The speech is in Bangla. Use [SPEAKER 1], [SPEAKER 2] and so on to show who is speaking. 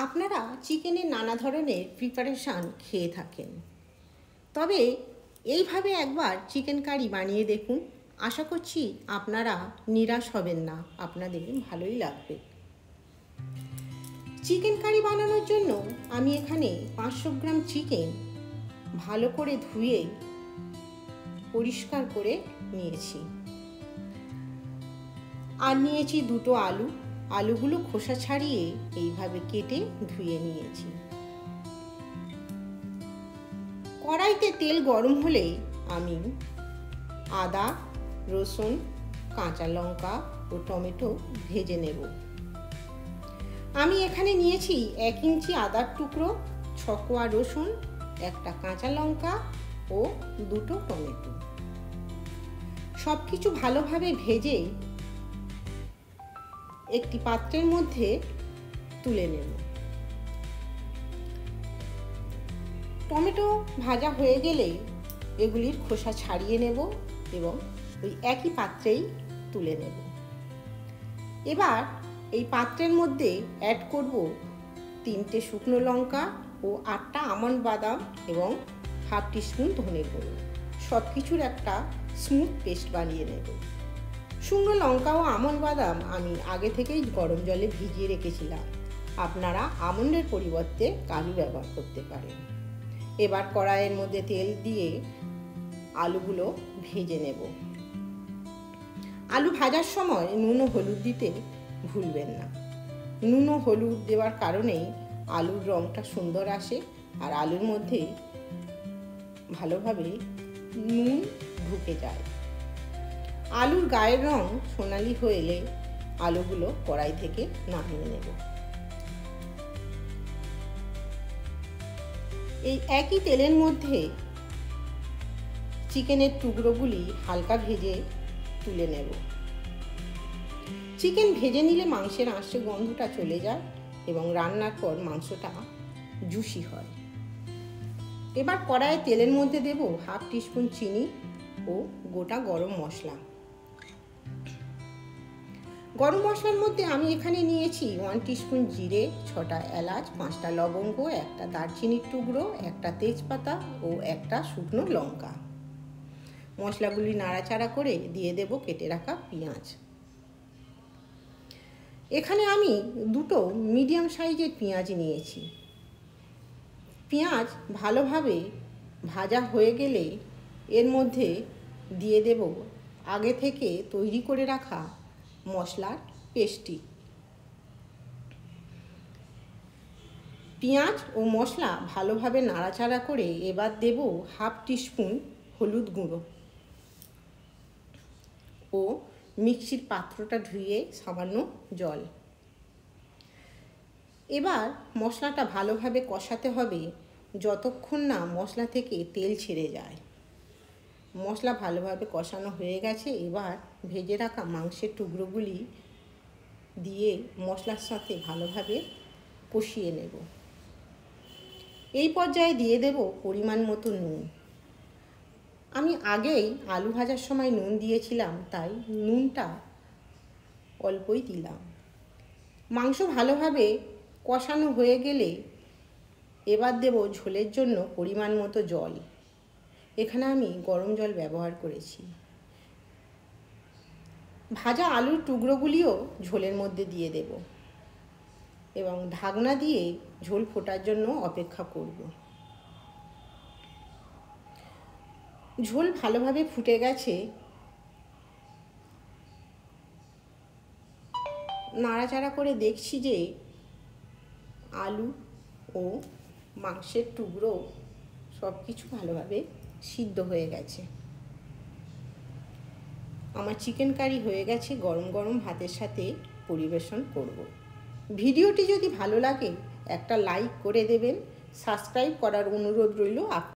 [SPEAKER 1] আপনারা চিকেনের নানা ধরনের প্রিপারেশান খেয়ে থাকেন, তবে এইভাবে একবার চিকেন কারি বানিয়ে দেখুন। আশা করছি আপনারা নিরাশ হবেন না, আপনাদের ভালোই লাগবে। চিকেন কারি বানানোর জন্য আমি এখানে 500 গ্রাম চিকেন ভালো করে ধুয়ে পরিষ্কার করে নিয়েছি। আর নিয়েছি দুটো আলু। আলুগুলো খোসা ছাড়িয়ে এইভাবে কেটে ধুয়ে নিয়েছি। কড়াইতে তেল গরম হলে আমি আদা, রসুন, কাঁচা লঙ্কা ও টমেটো ভেজে নেব। আমি এখানে নিয়েছি 1 ইঞ্চি আদার টুকরো, 6 কোয়া রসুন, একটা কাঁচা লঙ্কা ও দুটো টমেটো। সব কিছু ভালোভাবে ভেজে একটি পাত্রের মধ্যে তুলে নেব। টমেটো ভাজা হয়ে গেলে এগুলির খোসা ছাড়িয়ে নেব এবং ওই একই পাত্রেই তুলে নেব। এবার এই পাত্রের মধ্যে অ্যাড করব 3টে শুকনো লঙ্কা ও 8টা আমন্ড বাদাম এবং হাফ টিস্পুন ধনে গুঁড়ো। সব কিছুর একটা স্মুথ পেস্ট বানিয়ে নেব। শুকনো লঙ্কা ও আমন্ড বাদাম আমি আগে থেকেই গরম জলে ভিজিয়ে রেখেছিলাম। আপনারা আমন্ডের পরিবর্তে কাজু ব্যবহার করতে পারেন। এবার কড়াইয়ের মধ্যে তেল দিয়ে আলুগুলো ভেজে নেব। আলু ভাজার সময় নুন ও হলুদ দিতে ভুলবেন না। নুন ও হলুদ দেওয়ার কারণেই আলুর রঙটা সুন্দর আসে আর আলুর মধ্যে ভালোভাবে নুন ঢুকে যায়। আলুর গায়ের রং সোনালি হয়ে এলে আলুগুলো কড়াই থেকে নামিয়ে নেব। এই একই তেলের মধ্যে চিকেনের টুকরোগুলি হালকা ভেজে তুলে নেব। চিকেন ভেজে নিলে মাংসের আঁশে গন্ধটা চলে যায় এবং রান্নার পর মাংসটা জুসি হয়। এবার কড়াইয়ে তেলের মধ্যে দেব হাফ টিস্পুন চিনি ও গোটা গরম মশলা। গরম মশলার মধ্যে আমি এখানে নিয়েছি 1 টিস্পুন জিরে, 6টা এলাচ, 5টা লবঙ্গ, একটা দারচিনির টুকরো, একটা তেজপাতা ও একটা শুকনো লঙ্কা। মশলাগুলি নাড়াচাড়া করে দিয়ে দেব কেটে রাখা পেঁয়াজ। এখানে আমি দুটো মিডিয়াম সাইজের পেঁয়াজ নিয়েছি। পেঁয়াজ ভালোভাবে ভাজা হয়ে গেলে এর মধ্যে দিয়ে দেব আগে থেকে তৈরি করে রাখা মশলার পেস্টটি। পেঁয়াজ ও মশলা ভালোভাবে নাড়াচাড়া করে এবার দেব হাফ টিস্পুন হলুদ গুঁড়ো ও মিক্সির পাত্রটা ধুয়ে সামান্য জল। এবার মশলাটা ভালোভাবে কষাতে হবে যতক্ষণ না মশলা থেকে তেল ছেড়ে যায়। মশলা ভালোভাবে কষানো হয়ে গেছে। এবার ভেজে রাখা মাংসের টুকরোগুলি দিয়ে মশলার সাথে ভালোভাবে কষিয়ে নেব। এই পর্যায়ে দিয়ে দেব পরিমাণ মতো নুন। আমি আগেই আলু ভাজার সময় নুন দিয়েছিলাম, তাই নুনটা অল্পই দিলাম। মাংস ভালোভাবে কষানো হয়ে গেলে এবার দেব ঝোলের জন্য পরিমাণ মতো জল। এখানে আমি গরম জল ব্যবহার করেছি। ভাজা আলুর টুকরোগুলিও ঝোলের মধ্যে দিয়ে দেব এবং ঢাকনা দিয়ে ঝোল ফোটার জন্য অপেক্ষা করব। ঝোল ভালোভাবে ফুটে গেছে। নাড়াচাড়া করে দেখছি যে আলু ও মাংসের টুকরো সব কিছু ভালোভাবে সিদ্ধ হয়ে গেছে। আমার চিকেন কারি হয়ে গেছে। গরম গরম ভাতের সাথে পরিবেশন করব। ভিডিওটি যদি ভালো লাগে একটা লাইক করে দেবেন। সাবস্ক্রাইব করার অনুরোধ রইল।